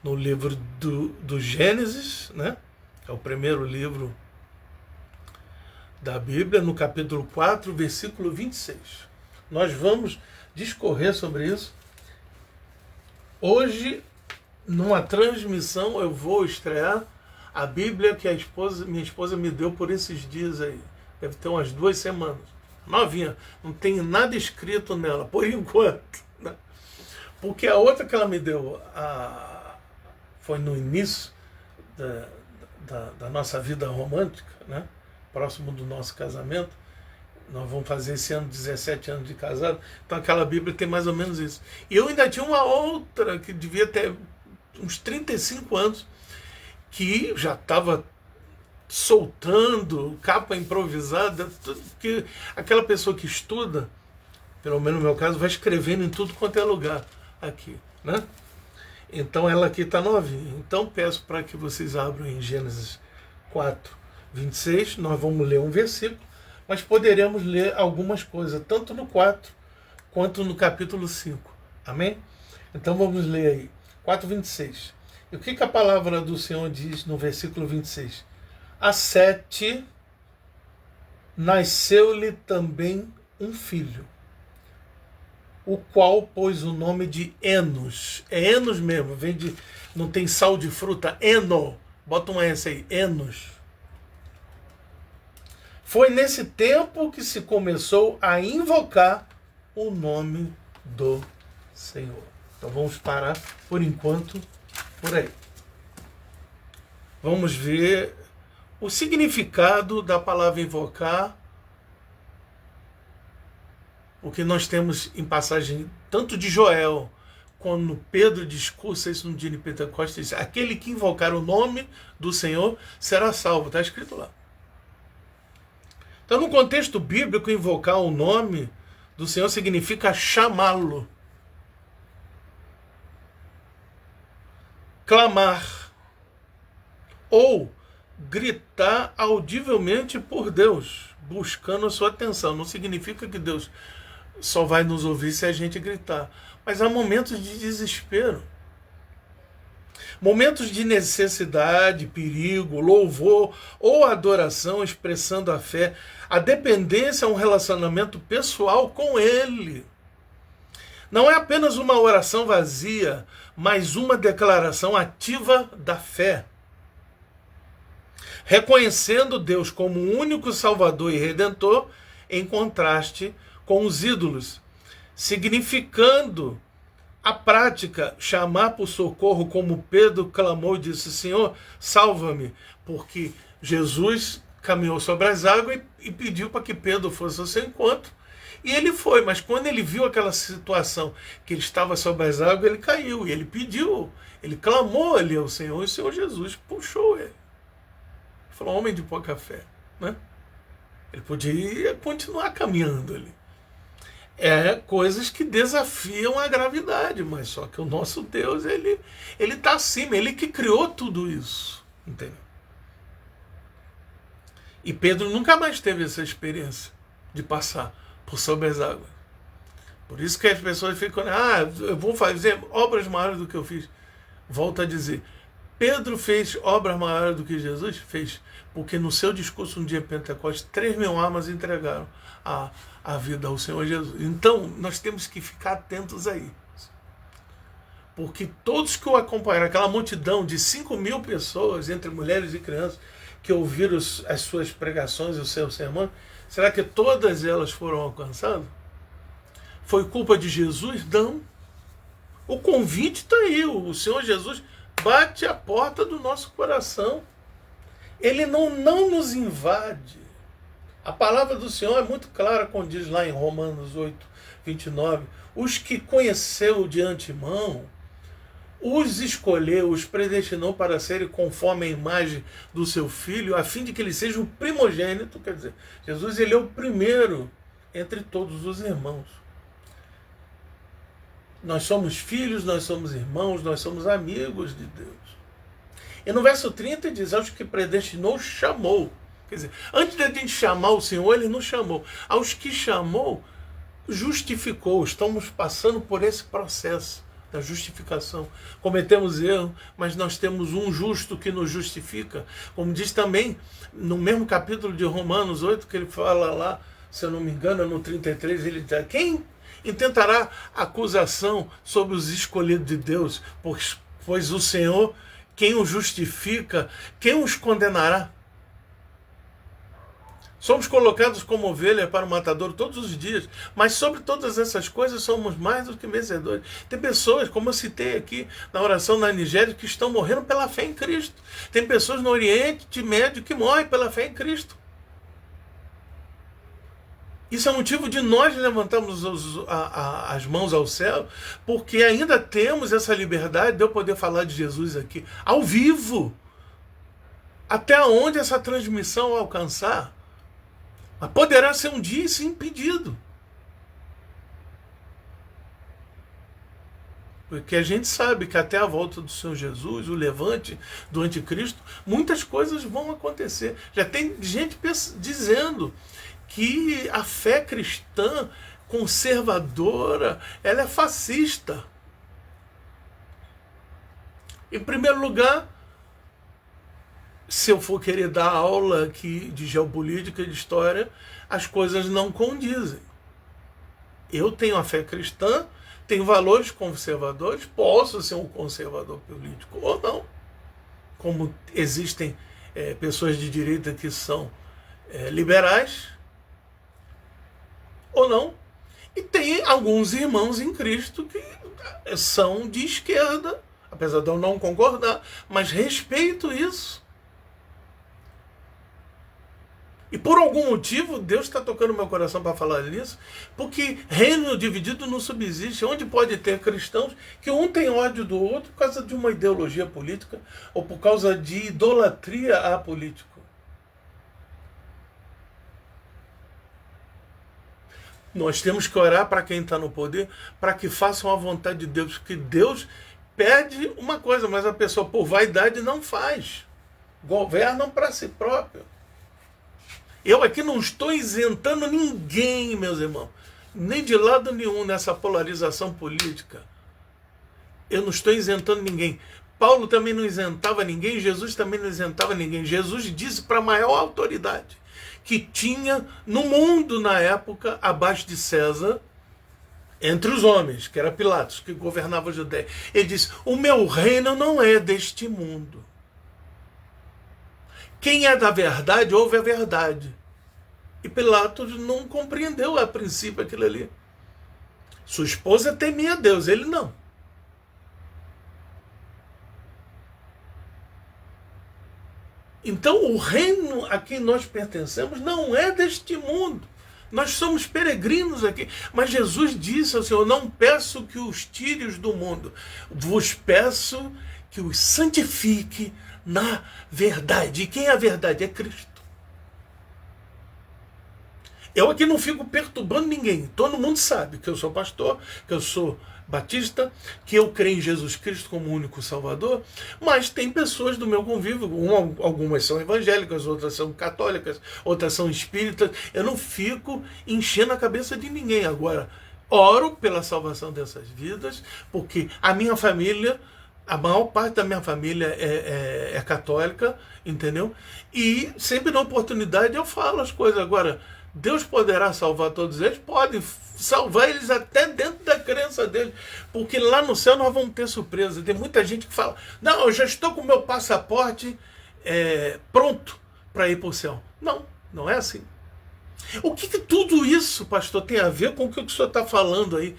no livro do Gênesis, né? É o primeiro livro da Bíblia, no capítulo 4, versículo 26. Nós vamos discorrer sobre isso. Hoje, numa transmissão, eu vou estrear a Bíblia que minha esposa me deu por esses dias aí. Deve ter umas 2 semanas. Novinha, não tem nada escrito nela, por enquanto. Né? Porque a outra que ela me deu foi no início da nossa vida romântica, né? Próximo do nosso casamento. Nós vamos fazer esse ano 17 anos de casado. Então aquela Bíblia tem mais ou menos isso. E eu ainda tinha uma outra que devia ter uns 35 anos, que já estava soltando, capa improvisada, tudo que aquela pessoa que estuda, pelo menos no meu caso, vai escrevendo em tudo quanto é lugar aqui, né? Então ela aqui está novinha. Então peço para que vocês abram em Gênesis 4, 26. Nós vamos ler um versículo, mas poderemos ler algumas coisas, tanto no 4 quanto no capítulo 5. Amém? Então vamos ler aí. 4, 26. E o que a palavra do Senhor diz no versículo 26? A Sete nasceu-lhe também um filho, o qual pôs o nome de Enos. É Enos mesmo, vem de, não tem sal de fruta, Eno. Bota um S aí, Enos. Foi nesse tempo que se começou a invocar o nome do Senhor. Então vamos parar por enquanto por aí. Vamos ver o significado da palavra invocar, o que nós temos em passagem tanto de Joel, quando Pedro discursa isso no dia de Pentecostes, diz, aquele que invocar o nome do Senhor será salvo. Está escrito lá. Então, no contexto bíblico, invocar o nome do Senhor significa chamá-lo, clamar ou gritar audivelmente por Deus, buscando a sua atenção. Não significa que Deus só vai nos ouvir se a gente gritar, mas há momentos de desespero, momentos de necessidade, perigo, louvor ou adoração, expressando a fé. A dependência é um relacionamento pessoal com Ele. Não é apenas uma oração vazia, mas uma declaração ativa da fé. Reconhecendo Deus como o único Salvador e Redentor, em contraste com os ídolos, significando a prática chamar por socorro, como Pedro clamou e disse, Senhor, salva-me, porque Jesus caminhou sobre as águas e pediu para que Pedro fosse ao seu encontro, e ele foi, mas quando ele viu aquela situação, que ele estava sobre as águas, ele caiu, e ele pediu, ele clamou ali ao Senhor, e o Senhor Jesus puxou ele. Falou, homem de pouca fé, né? Ele podia continuar caminhando ali. É coisas que desafiam a gravidade, mas só que o nosso Deus, ele está acima, ele que criou tudo isso, entendeu? E Pedro nunca mais teve essa experiência de passar por sobre as águas. Por isso que as pessoas ficam, eu vou fazer obras maiores do que eu fiz. Volto a dizer, Pedro fez obras maiores do que Jesus? Fez, porque no seu discurso no dia de Pentecostes, 3.000 almas entregaram a vida ao Senhor Jesus. Então, nós temos que ficar atentos aí. Porque todos que o acompanharam, aquela multidão de 5.000 pessoas, entre mulheres e crianças, que ouviram as suas pregações e o seu sermão, será que todas elas foram alcançadas? Foi culpa de Jesus? Não. O convite está aí, o Senhor Jesus bate a porta do nosso coração. Ele não nos invade. A palavra do Senhor é muito clara quando diz lá em Romanos 8, 29, os que conheceu de antemão, os escolheu, os predestinou para serem conforme a imagem do seu Filho, a fim de que ele seja o primogênito, quer dizer, Jesus ele é o primeiro entre todos os irmãos. Nós somos filhos, nós somos irmãos, nós somos amigos de Deus. E no verso 30 diz, aos que predestinou, chamou. Quer dizer, antes de a gente chamar o Senhor, ele nos chamou. Aos que chamou, justificou. Estamos passando por esse processo da justificação. Cometemos erro, mas nós temos um justo que nos justifica. Como diz também no mesmo capítulo de Romanos 8, que ele fala lá, se eu não me engano, no 33, ele diz: quem intentará acusação sobre os escolhidos de Deus? Pois o Senhor, quem os justifica, quem os condenará? Somos colocados como ovelha para o matador todos os dias, mas sobre todas essas coisas somos mais do que vencedores. Tem pessoas, como eu citei aqui na oração na Nigéria, que estão morrendo pela fé em Cristo. Tem pessoas no Oriente Médio que morrem pela fé em Cristo. Isso é motivo de nós levantarmos as mãos ao céu, porque ainda temos essa liberdade de eu poder falar de Jesus aqui, ao vivo. Até onde essa transmissão alcançar, mas poderá ser um dia isso impedido. Porque a gente sabe que até a volta do Senhor Jesus, o levante do anticristo, muitas coisas vão acontecer. Já tem gente dizendo que a fé cristã conservadora, ela é fascista. Em primeiro lugar, se eu for querer dar aula aqui de geopolítica e de história, as coisas não condizem. Eu tenho a fé cristã, tenho valores conservadores, posso ser um conservador político ou não. Como existem pessoas de direita que são liberais, ou não. E tem alguns irmãos em Cristo que são de esquerda, apesar de eu não concordar, mas respeito isso. E por algum motivo, Deus está tocando meu coração para falar nisso, porque reino dividido não subsiste. Onde pode ter cristãos que um tem ódio do outro por causa de uma ideologia política ou por causa de idolatria a político. Nós temos que orar para quem está no poder, para que façam a vontade de Deus, porque Deus pede uma coisa, mas a pessoa por vaidade não faz. Governam para si próprio. Eu aqui não estou isentando ninguém, meus irmãos, nem de lado nenhum nessa polarização política. Eu não estou isentando ninguém. Paulo também não isentava ninguém, Jesus também não isentava ninguém. Jesus disse para a maior autoridade que tinha no mundo na época, abaixo de César, entre os homens, que era Pilatos, que governava a Judéia. Ele disse: o meu reino não é deste mundo. Quem é da verdade, ouve a verdade. E Pilatos não compreendeu a princípio aquilo ali. Sua esposa temia Deus, ele não. Então o reino a quem nós pertencemos não é deste mundo. Nós somos peregrinos aqui. Mas Jesus disse ao Senhor: não peço que os tires do mundo, vos peço que os santifique na verdade. E quem é a verdade? É Cristo. Eu aqui não fico perturbando ninguém. Todo mundo sabe que eu sou pastor, que eu sou batista, que eu creio em Jesus Cristo como único Salvador, mas tem pessoas do meu convívio, algumas são evangélicas, outras são católicas, outras são espíritas. Eu não fico enchendo a cabeça de ninguém. Agora, oro pela salvação dessas vidas, porque a minha família, a maior parte da minha família é católica, entendeu? E sempre na oportunidade eu falo as coisas. Agora, Deus poderá salvar todos eles? Pode salvar eles até dentro da crença deles, porque lá no céu nós vamos ter surpresa. Tem muita gente que fala: não, eu já estou com o meu passaporte pronto para ir para o céu. Não, não é assim. O que tudo isso, pastor, tem a ver com o que o senhor está falando aí,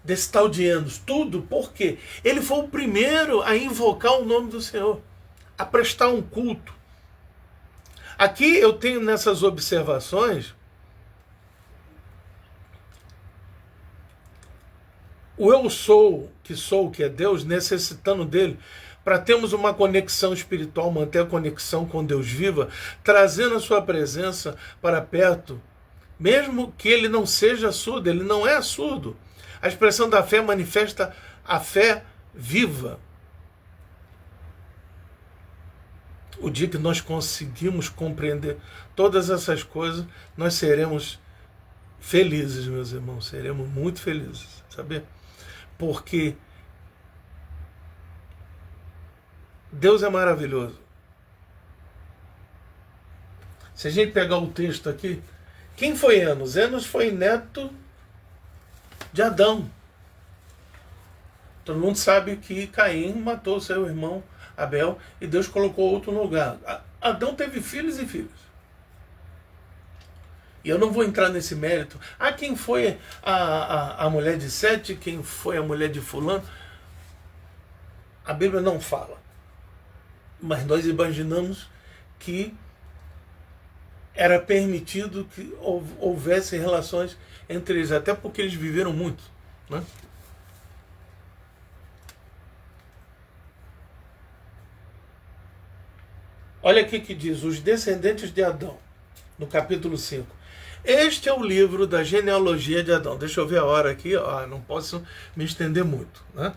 desse tal de Enos? Tudo, por quê? Ele foi o primeiro a invocar o nome do Senhor, a prestar um culto. Aqui eu tenho nessas observações o eu sou, que é Deus, necessitando dele, para termos uma conexão espiritual, manter a conexão com Deus viva, trazendo a sua presença para perto, mesmo que ele não seja surdo, ele não é surdo. A expressão da fé manifesta a fé viva. O dia que nós conseguimos compreender todas essas coisas, nós seremos felizes, meus irmãos, seremos muito felizes, sabe? Porque Deus é maravilhoso. Se a gente pegar o texto aqui, quem foi Enos? Enos foi neto de Adão. Todo mundo sabe que Caim matou seu irmão Abel e Deus colocou outro no lugar. Adão teve filhos e filhas. E eu não vou entrar nesse mérito. Quem foi a mulher de Sete? Quem foi a mulher de fulano? A Bíblia não fala. Mas nós imaginamos que era permitido que houvesse relações entre eles, até porque eles viveram muito, né? Olha aqui que diz, os descendentes de Adão, no capítulo 5. Este é o livro da genealogia de Adão. Deixa eu ver a hora aqui, não posso me estender muito, né?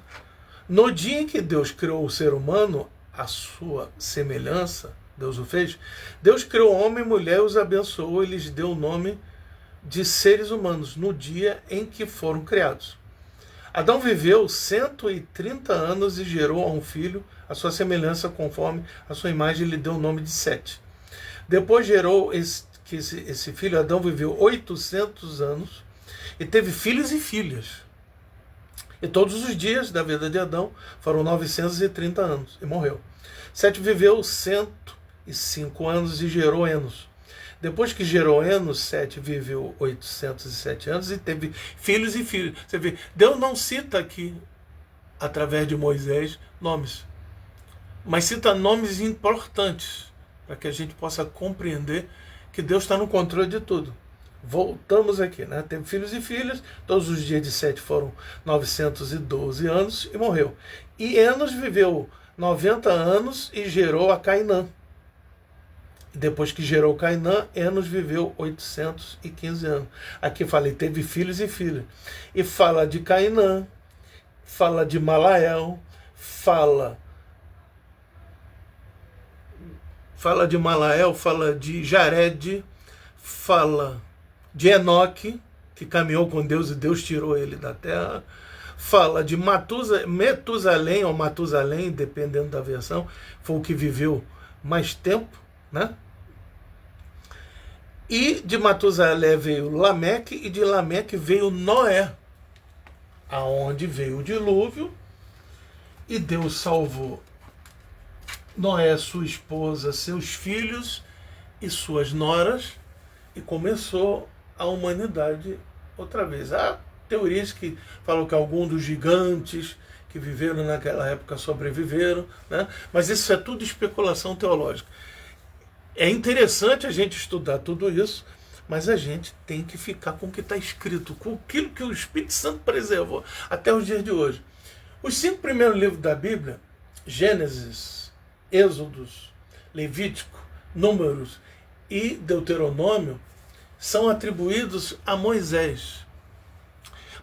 No dia em que Deus criou o ser humano, a sua semelhança, Deus o fez, Deus criou homem e mulher, os abençoou e lhes deu o nome de seres humanos, no dia em que foram criados. Adão viveu 130 anos e gerou a um filho, a sua semelhança, conforme a sua imagem, lhe deu o nome de Sete. Depois gerou esse filho, Adão viveu 800 anos e teve filhos e filhas. E todos os dias da vida de Adão foram 930 anos e morreu. Sete viveu 105 anos e gerou Enos. Depois que gerou Enos, Sete viveu 807 anos e teve filhos e filhas. Você vê, Deus não cita aqui, através de Moisés, nomes, mas cita nomes importantes para que a gente possa compreender que Deus está no controle de tudo. Voltamos aqui, né? Teve filhos e filhas, todos os dias de Sete foram 912 anos e morreu. E Enos viveu 90 anos e gerou a Cainã. Depois que gerou Cainã, Enos viveu 815 anos. Aqui falei, teve filhos e filhas. E fala de Cainã, fala de Malael, fala de Jared, fala de Enoque, que caminhou com Deus e Deus tirou ele da terra. Fala de Metusalém, ou Matusalém, dependendo da versão, foi o que viveu mais tempo, né? E de Matusalém veio Lameque, e de Lameque veio Noé, aonde veio o dilúvio, e Deus salvou Noé, sua esposa, seus filhos e suas noras, e começou a humanidade outra vez. Há teorias que falam que alguns dos gigantes que viveram naquela época sobreviveram, né? Mas isso é tudo especulação teológica. É interessante a gente estudar tudo isso, mas a gente tem que ficar com o que está escrito, com aquilo que o Espírito Santo preservou até os dias de hoje. Os 5 primeiros livros da Bíblia, Gênesis, Êxodos, Levítico, Números e Deuteronômio, são atribuídos a Moisés.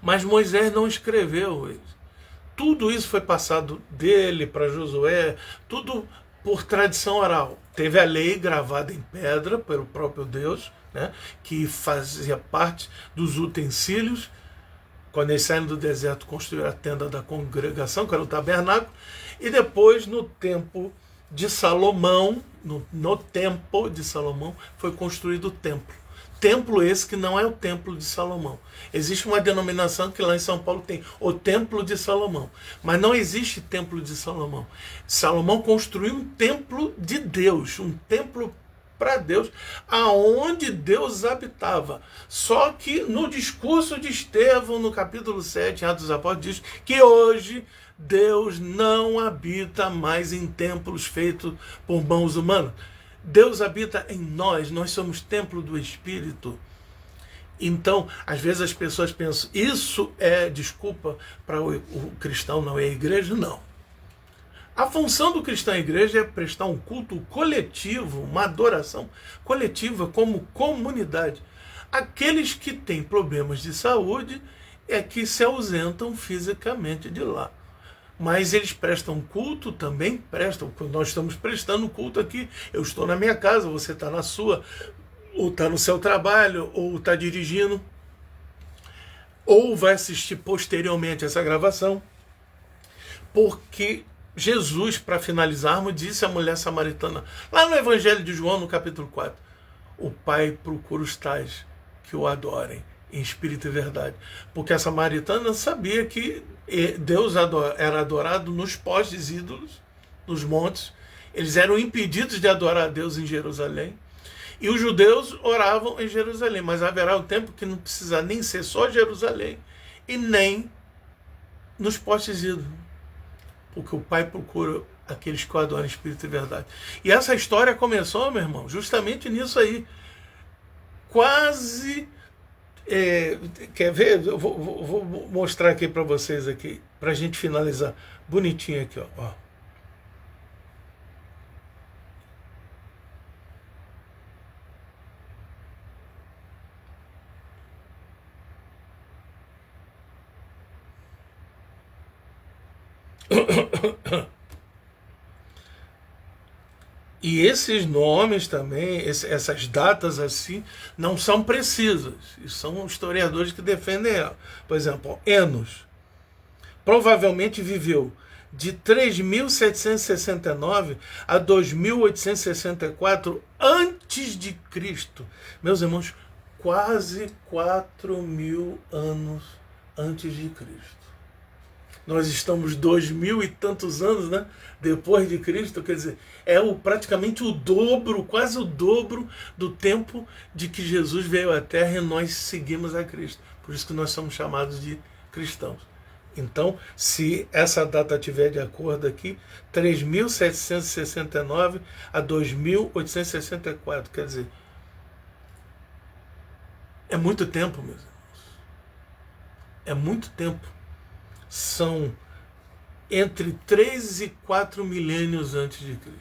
Mas Moisés não escreveu eles. Tudo isso foi passado dele para Josué, tudo por tradição oral. Teve a lei gravada em pedra pelo próprio Deus, né, que fazia parte dos utensílios. Quando eles saíram do deserto, construíram a tenda da congregação, que era o tabernáculo, e depois, no tempo de Salomão, no tempo de Salomão, foi construído o templo. Templo esse que não é o templo de Salomão. Existe uma denominação que lá em São Paulo tem o templo de Salomão. Mas não existe templo de Salomão. Salomão construiu um templo de Deus, um templo para Deus, aonde Deus habitava. Só que no discurso de Estevão, no capítulo 7, em Atos dos Apóstolos, diz que hoje Deus não habita mais em templos feitos por mãos humanas. Deus habita em nós, nós somos templo do Espírito. Então, às vezes as pessoas pensam, isso é desculpa para o cristão não ir à igreja? Não. A função do cristão à igreja é prestar um culto coletivo, uma adoração coletiva como comunidade. Aqueles que têm problemas de saúde é que se ausentam fisicamente de lá. Mas eles prestam culto, também prestam. Nós estamos prestando culto aqui. Eu estou na minha casa, você está na sua, ou está no seu trabalho, ou está dirigindo, ou vai assistir posteriormente essa gravação, porque Jesus, para finalizarmos, disse à mulher samaritana, lá no Evangelho de João, no capítulo 4, o Pai procura os tais que o adorem em espírito e verdade. Porque a samaritana sabia que Deus era adorado nos postes ídolos, nos montes. Eles eram impedidos de adorar a Deus em Jerusalém. E os judeus oravam em Jerusalém. Mas haverá um tempo que não precisa nem ser só Jerusalém e nem nos postes ídolos. Porque o Pai procura aqueles que o adoram em espírito e verdade. E essa história começou, meu irmão, justamente nisso aí. Quase... quer ver? Eu vou mostrar aqui para vocês aqui, para a gente finalizar. Bonitinho aqui, ó. E esses nomes também, essas datas assim, não são precisas. E são historiadores que defendem ela. Por exemplo, Enos provavelmente viveu de 3.769 a 2.864 antes de Cristo. Meus irmãos, quase 4.000 anos antes de Cristo. Nós estamos 2.000 e tantos anos, né, depois de Cristo, quer dizer, praticamente o dobro, quase o dobro do tempo de que Jesus veio à Terra e nós seguimos a Cristo. Por isso que nós somos chamados de cristãos. Então, se essa data estiver de acordo aqui, 3.769 a 2.864, quer dizer, é muito tempo, meus irmãos. É muito tempo. São entre 3 e 4 milênios antes de Cristo.